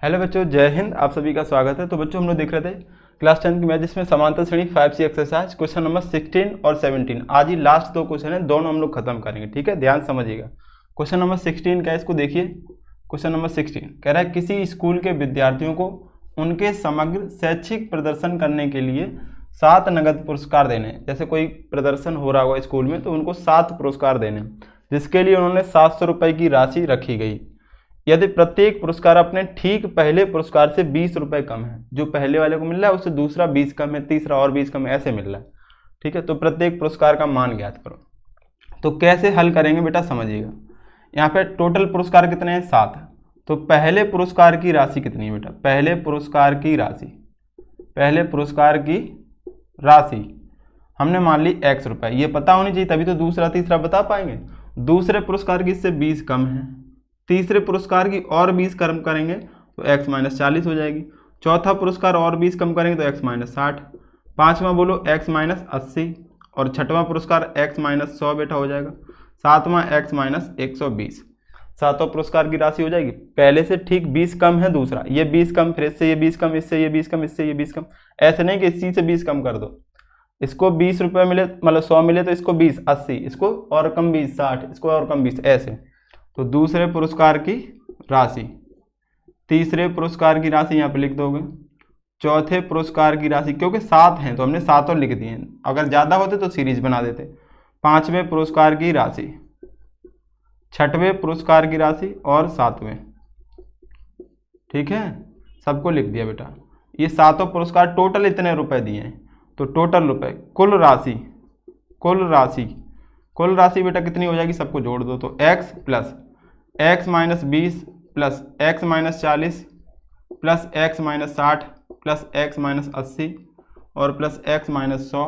Hello बच्चों, जय हिंद। आप सभी का स्वागत है। तो बच्चों हम लोग देख रहे थे क्लास 10 की मैथ जिसमें समांतर श्रेणी 5C एक्सरसाइज क्वेश्चन नंबर 16 और 17। आज ही लास्ट दो क्वेश्चन है, दोनों हम लोग खत्म करेंगे। ठीक है, ध्यान समझिएगा। क्वेश्चन नंबर 16 क्या है, इसको देखिए। क्वेश्चन नंबर 16 कह रहा है किसी स्कूल के विद्यार्थियों को उनके समग्र शैक्षिक प्रदर्शन करने के लिए 7 नगद पुरस्कार देने। जैसे कोई प्रदर्शन हो रहा होगा स्कूल में तो उनको 7 पुरस्कार देने, जिसके लिए उन्होंने 700 रुपये की राशि रखी गई। यदि प्रत्येक पुरस्कार अपने ठीक पहले पुरस्कार से 20 रुपये कम है, जो पहले वाले को मिल रहा है उससे दूसरा 20 कम है, तीसरा और 20 कम है, ऐसे मिल रहा है। ठीक है, तो प्रत्येक पुरस्कार का मान ज्ञात करो। तो कैसे हल करेंगे बेटा, समझिएगा। यहाँ पे टोटल पुरस्कार कितने हैं, 7। तो पहले पुरस्कार की राशि कितनी है बेटा, पहले पुरस्कार की राशि हमने मान ली x रुपये। ये पता होनी चाहिए, तभी तो दूसरा तीसरा बता पाएंगे। दूसरे पुरस्कार की इससे 20 कम है, तीसरे पुरस्कार की और 20 कम करेंगे तो x - 40 हो जाएगी। चौथा पुरस्कार और 20 कम करेंगे तो x - 60। पांचवा बोलो x - 80 और छठवां पुरस्कार x - 100 बेटा हो जाएगा। सातवां x - 120। सातों पुरस्कार की राशि हो जाएगी। पहले से ठीक 20 कम है दूसरा, ये 20 कम, फिर इससे ये 20 कम, इससे ये 20 कम, इससे ये 20 कम। ऐसे नहीं कि इसी से 20 कम कर दो। इसको 20 रुपये मिले, मतलब 100 मिले तो इसको 20 80, इसको और कम 20 60, इसको और कम 20, ऐसे। तो दूसरे पुरस्कार की राशि, तीसरे पुरस्कार की राशि यहाँ पे लिख दोगे, चौथे पुरस्कार की राशि, क्योंकि 7 हैं तो हमने 7 लिख दिए हैं, अगर ज़्यादा होते तो सीरीज बना देते। पांचवें पुरस्कार की राशि, छठवें पुरस्कार की राशि और 7वें। ठीक है, सबको लिख दिया बेटा। ये 7 पुरस्कार टोटल इतने रुपए दिए हैं, तो टोटल रुपए, कुल राशि बेटा कितनी हो जाएगी, सबको जोड़ दो। तो x plus x - 20 plus x - 40 plus x - 60 plus x - 80 और प्लस x - 100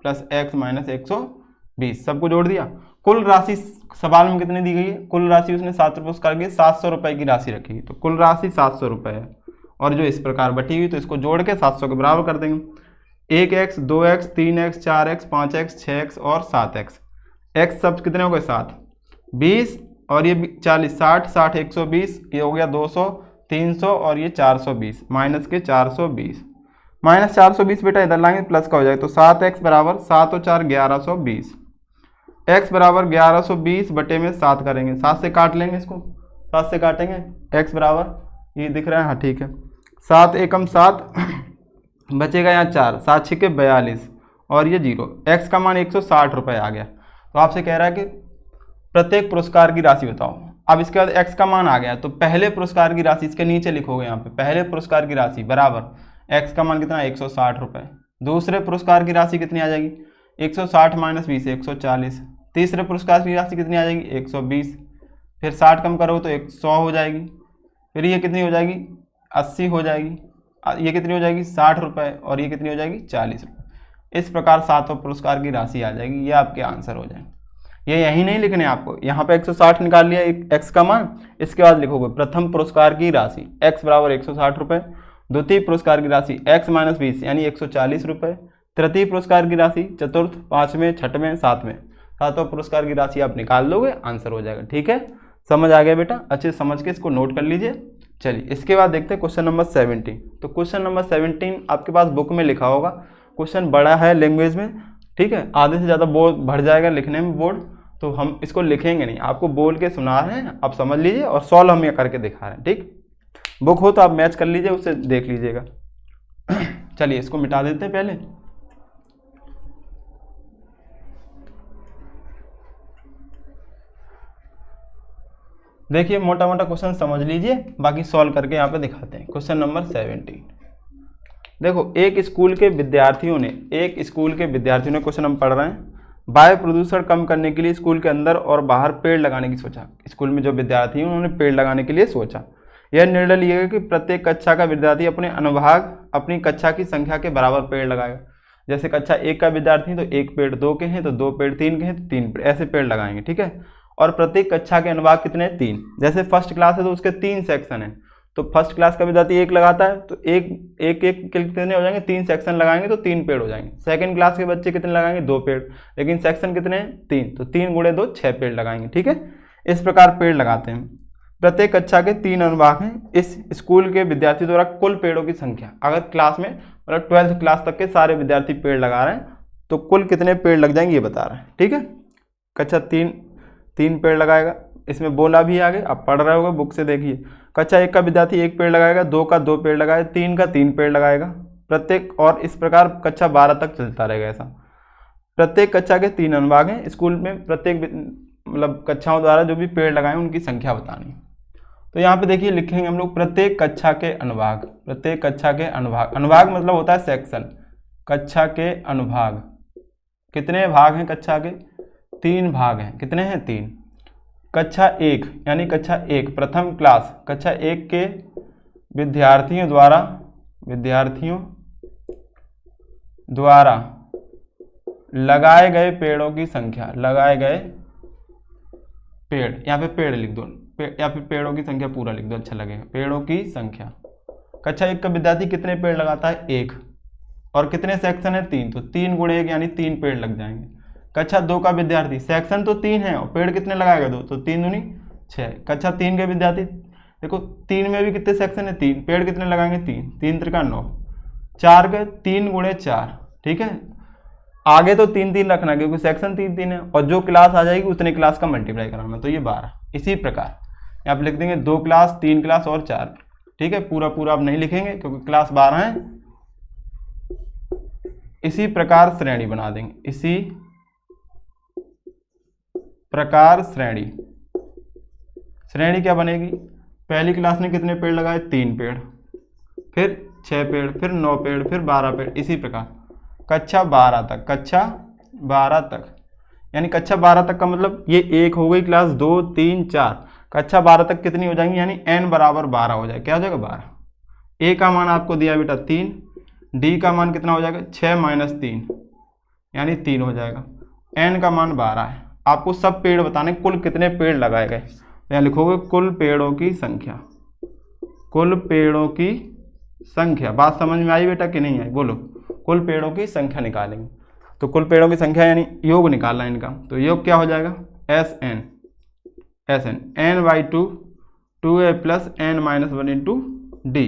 प्लस x - 120, सबको जोड़ दिया। कुल राशि सवाल में कितनी दी गई है, कुल राशि उसने 7 पुरस्कार की 700 रुपये की राशि रखी, तो कुल राशि 700 रुपये है। और जो इस प्रकार बटी हुई तो इसको जोड़ के 700 के बराबर कर देंगे। 1x 2x 3x 4x 5x 6x और 7x। x सब कितने हो गए, 7 20 और ये 40 60 60 120, ये हो गया 200 300 और ये 420, माइनस के 420 माइनस 420 बेटा इधर लाएंगे प्लस का हो जाएगा। तो 7x बराबर 7 और 4 1120, x बराबर 1120 बटे में 7 करेंगे, 7 से काट लेंगे, इसको 7 से काटेंगे। x बराबर ये दिख रहा है, हाँ ठीक है, 7 एकम 7 बचेगा यहाँ 4, 7 6 42 और ये 0। x का मान 160 रुपये आ गया। तो आपसे कह रहा है कि प्रत्येक पुरस्कार की राशि बताओ। अब इसके बाद x का मान आ गया, तो पहले पुरस्कार की राशि इसके नीचे लिखोगे यहाँ पे, पहले पुरस्कार की राशि बराबर x का मान कितना, 160 रुपये। दूसरे पुरस्कार की राशि कितनी आ जाएगी, 160 - 20 140। तीसरे पुरस्कार की राशि कितनी आ जाएगी, 120। फिर 60 कम करो तो 100 हो जाएगी। फिर ये कितनी हो जाएगी, 80 हो जाएगी। ये कितनी हो जाएगी, 60 रुपये और ये कितनी हो जाएगी, 40 रुपये। इस प्रकार 7 पुरस्कार की राशि आ जाएगी। ये आपके आंसर हो जाएंगे। ये यही नहीं लिखने आपको, यहाँ पे 160 निकाल लिया x का मान, इसके बाद लिखोगे प्रथम पुरस्कार की राशि x बराबर 160 रुपये, द्वितीय पुरस्कार की राशि x - 20 यानी 140 रुपये, तृतीय पुरस्कार की राशि, चतुर्थ, पाँचवें, छठवें, सातवें, 7 पुरस्कार की राशि आप निकाल लोगे, आंसर हो जाएगा। ठीक है, समझ आ गया बेटा, अच्छे समझ के इसको नोट कर लीजिए। चलिए इसके बाद देखते हैं क्वेश्चन नंबर 17। तो क्वेश्चन नंबर 17 आपके पास बुक में लिखा होगा, क्वेश्चन बड़ा है लैंग्वेज में। ठीक है, आधे से ज़्यादा बोर्ड भर जाएगा लिखने में बोर्ड, तो हम इसको लिखेंगे नहीं, आपको बोल के सुना रहे हैं, आप समझ लीजिए और सॉल्व हम ये करके दिखा रहे हैं। ठीक, बुक हो तो आप मैच कर लीजिए, उससे देख लीजिएगा। चलिए इसको मिटा देते हैं पहले। देखिए मोटा मोटा क्वेश्चन समझ लीजिए, बाकी सॉल्व करके यहाँ पे दिखाते हैं। क्वेश्चन नंबर 17 देखो, एक स्कूल के विद्यार्थियों ने क्वेश्चन हम पढ़ रहे हैं, वायु प्रदूषण कम करने के लिए स्कूल के अंदर और बाहर पेड़ लगाने की सोचा। स्कूल में जो विद्यार्थी हैं उन्होंने पेड़ लगाने के लिए सोचा। यह निर्णय लिया गया कि प्रत्येक कक्षा का विद्यार्थी अपने अनुभाग अपनी कक्षा की संख्या के बराबर पेड़ लगाएगा। जैसे कक्षा 1 का विद्यार्थी तो 1 पेड़ 2 के हैं, तो 2 पेड़ 3 के हैं तो 3 पेड़, ऐसे पेड़ लगाएंगे। ठीक है, और प्रत्येक कक्षा के अनुभाग कितने, 3। जैसे फर्स्ट क्लास है तो उसके 3 सेक्शन है, तो फर्स्ट क्लास का विद्यार्थी 1 लगाता है तो एक कितने हो जाएंगे, 3 सेक्शन लगाएंगे तो 3 पेड़ हो जाएंगे। सेकंड क्लास के बच्चे कितने लगाएंगे, 2 पेड़, लेकिन सेक्शन कितने हैं, 3, तो 3 × 2 6 पेड़ लगाएंगे। ठीक है, इस प्रकार पेड़ लगाते हैं। प्रत्येक कक्षा के 3 अनुभाग हैं। इस स्कूल के विद्यार्थी द्वारा कुल पेड़ों की संख्या, अगर क्लास में मतलब 12th क्लास तक के सारे विद्यार्थी पेड़ लगा रहे हैं तो कुल कितने पेड़ लग जाएंगे ये बता रहे हैं। ठीक है, कक्षा 3 पेड़ लगाएगा, इसमें बोला भी आगे, आप पढ़ रहे होगे बुक से देखिए। कक्षा 1 का विद्यार्थी 1 पेड़ लगाएगा, 2 का 2 पेड़ लगाएगा, 3 का 3 पेड़ लगाएगा प्रत्येक, और इस प्रकार कक्षा 12 तक चलता रहेगा ऐसा। प्रत्येक कक्षा के 3 अनुभाग हैं। स्कूल में प्रत्येक मतलब कक्षाओं द्वारा जो भी पेड़ लगाए उनकी संख्या बतानी। तो यहाँ पे देखिए लिखेंगे हम लोग प्रत्येक कक्षा के अनुभाग। प्रत्येक कक्षा के अनुभाग, अनुभाग मतलब होता है सेक्शन। कक्षा के अनुभाग, कितने भाग हैं कक्षा के? 3 भाग हैं। कितने हैं? 3। कक्षा 1 यानी कक्षा 1 प्रथम क्लास, कक्षा 1 के विद्यार्थियों द्वारा लगाए गए पेड़ों की संख्या, लगाए गए पेड़, यहाँ पे पेड़ लिख दो, या फिर पेड़ों की संख्या पूरा लिख दो, अच्छा लगेगा। पेड़ों की संख्या, कक्षा 1 का विद्यार्थी कितने पेड़ लगाता है? 1, और कितने सेक्शन है? 3, तो 3 गुणे 1 यानी 3 पेड़ लग जाएंगे। कक्षा 2 का विद्यार्थी, सेक्शन तो 3 है और पेड़ कितने लगाएगा? 2, तो 3 दूनी 6। कक्षा 3 के विद्यार्थी, देखो 3 में भी कितने सेक्शन है? 3, पेड़ कितने लगाएंगे? 3, 3 त्रिका 9, 4 के 3 गुणे 4। ठीक है, आगे तो 3 रखना क्योंकि सेक्शन 3 है, और जो क्लास आ जाएगी उतने क्लास का मल्टीप्लाई कराना, तो ये 12। इसी प्रकार यहाँ पे लिख देंगे 2 क्लास, 3 क्लास और 4। ठीक है, पूरा आप नहीं लिखेंगे क्योंकि क्लास 12 है। इसी प्रकार श्रेणी बना देंगे, इसी प्रकार श्रेणी क्या बनेगी? पहली क्लास ने कितने पेड़ लगाए? 3 पेड़, फिर 6 पेड़, फिर 9 पेड़, फिर 12 पेड़। इसी प्रकार कक्षा 12 तक, कक्षा 12 तक यानी कक्षा 12 तक का मतलब ये 1 हो गई क्लास, 2 3 4, कक्षा 12 तक कितनी हो जाएंगी? यानी n बराबर 12 हो जाएगा। क्या हो जाएगा? 12। a का मान आपको दिया बेटा 3, d का मान कितना हो जाएगा? 6 - 3 यानी 3 हो जाएगा। n का मान 12 है। आपको सब पेड़ बताने कुल कितने पेड़ लगाए गए। यहाँ लिखोगे कुल पेड़ों की संख्या, कुल पेड़ों की संख्या। बात समझ में आई बेटा कि नहीं आई? बोलो। कुल पेड़ों की संख्या निकालेंगे, तो कुल पेड़ों की संख्या यानी योग निकालना है इनका, तो योग क्या हो जाएगा? SN n/2 2a + n - 1 × d।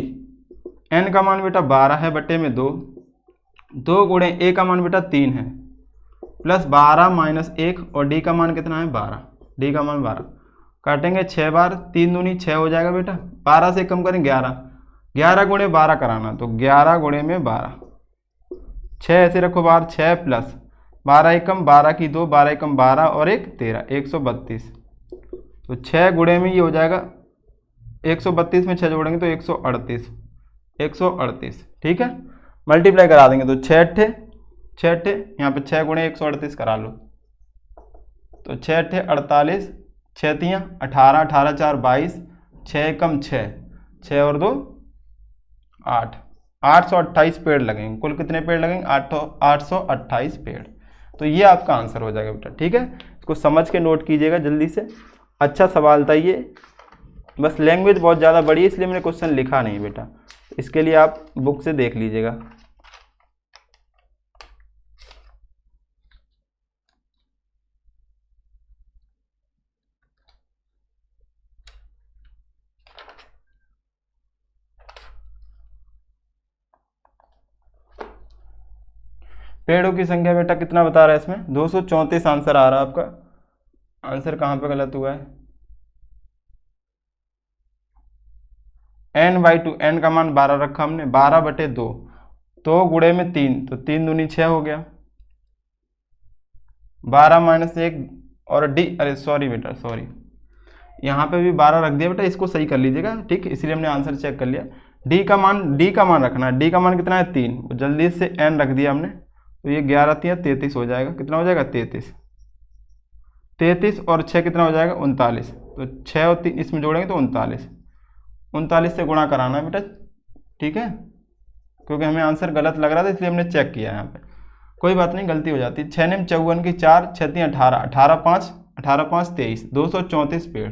n का मान बेटा 12 है, बटे में 2, 2 गुणे a का मान बेटा 3 है, प्लस 12 - 1, और d का मान कितना है? 12। d का मान 12, काटेंगे 6 बार, 3 दूनी 6 हो जाएगा बेटा। 12 से कम करें 11, 11 गुणे 12 कराना, तो 11 गुणे में 12, 6 ऐसे रखो बाहर, 6 + 12 एकम 12 की 2, 12 एकम 12 और 1 13, 132। तो 6 गुणे में ये हो जाएगा 132 में 6 जोड़ेंगे तो 138, 138। ठीक है, मल्टीप्लाई करा देंगे तो 6 अट्ठे, यहाँ पे 6 गुणे 138 करा लो, तो 6 अट्ठे 48, 6 तियाँ 18, 18 4 22, 6 एकम 6, 6 और 2 8, 828 पेड़ लगेंगे। कुल कितने पेड़ लगेंगे? 828 पेड़। तो ये आपका आंसर हो जाएगा बेटा। ठीक है, इसको समझ के नोट कीजिएगा जल्दी से। अच्छा सवाल था ये, बस लैंग्वेज बहुत ज़्यादा बड़ी है इसलिए मैंने क्वेश्चन लिखा नहीं बेटा, इसके लिए आप बुक से देख लीजिएगा। पेड़ों की संख्या बेटा कितना बता रहा है इसमें? 234 आंसर आ रहा है आपका। आंसर कहाँ पे गलत हुआ है? n/2, n का मान 12 रखा हमने, 12/2, 2 गुणे में 3, तो 3 दूनी 6 हो गया, 12 - 1 और d, अरे सॉरी बेटा सॉरी, यहाँ पे भी 12 रख दिया बेटा, इसको सही कर लीजिएगा। ठीक, इसलिए हमने आंसर चेक कर लिया। d का मान रखना है, d का मान कितना है? 3, जल्दी से n रख दिया हमने, तो ये 11 × 3 = 33 हो जाएगा। कितना हो जाएगा? 33 और 6 कितना हो जाएगा? 39, तो 6 और 3 इसमें जोड़ेंगे तो 39 से गुणा कराना है बेटा। ठीक है, क्योंकि हमें आंसर गलत लग रहा था इसलिए हमने चेक किया यहाँ पे, कोई बात नहीं, गलती हो जाती है। 6 × 54 की 4, 6 × 3 18, 18 5 23, 234 पेड़।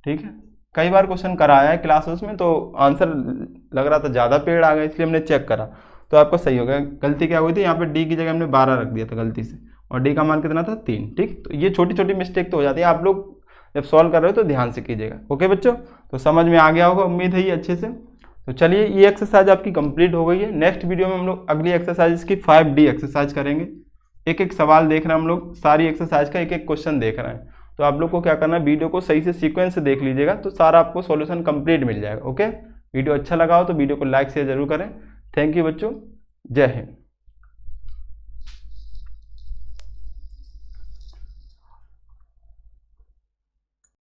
ठीक है, कई बार क्वेश्चन कराया है क्लासेस में तो आंसर लग रहा था ज़्यादा पेड़ आ गए, इसलिए हमने चेक करा, तो आपको सही हो गया। गलती क्या हुई थी? यहाँ पे डी की जगह हमने 12 रख दिया था गलती से, और डी का मान कितना था? 3। ठीक, तो ये छोटी छोटी मिस्टेक तो हो जाती है। आप लोग जब सॉल्व कर रहे हो तो ध्यान से कीजिएगा। ओके बच्चों, तो समझ में आ गया होगा उम्मीद है ये अच्छे से। तो चलिए ये एक्सरसाइज आपकी कंप्लीट हो गई है। नेक्स्ट वीडियो में हम लोग अगली एक्सरसाइज की 5D एक्सरसाइज करेंगे। एक एक सवाल देख रहे हैं हम लोग, सारी एक्सरसाइज का एक एक क्वेश्चन देख रहे हैं। तो आप लोग को क्या करना है, वीडियो को सही से सीक्वेंस से देख लीजिएगा तो सारा आपको सॉल्यूशन कंप्लीट मिल जाएगा। ओके, वीडियो अच्छा लगा हो तो वीडियो को लाइक शेयर जरूर करें। थैंक यू बच्चों, जय हिंद।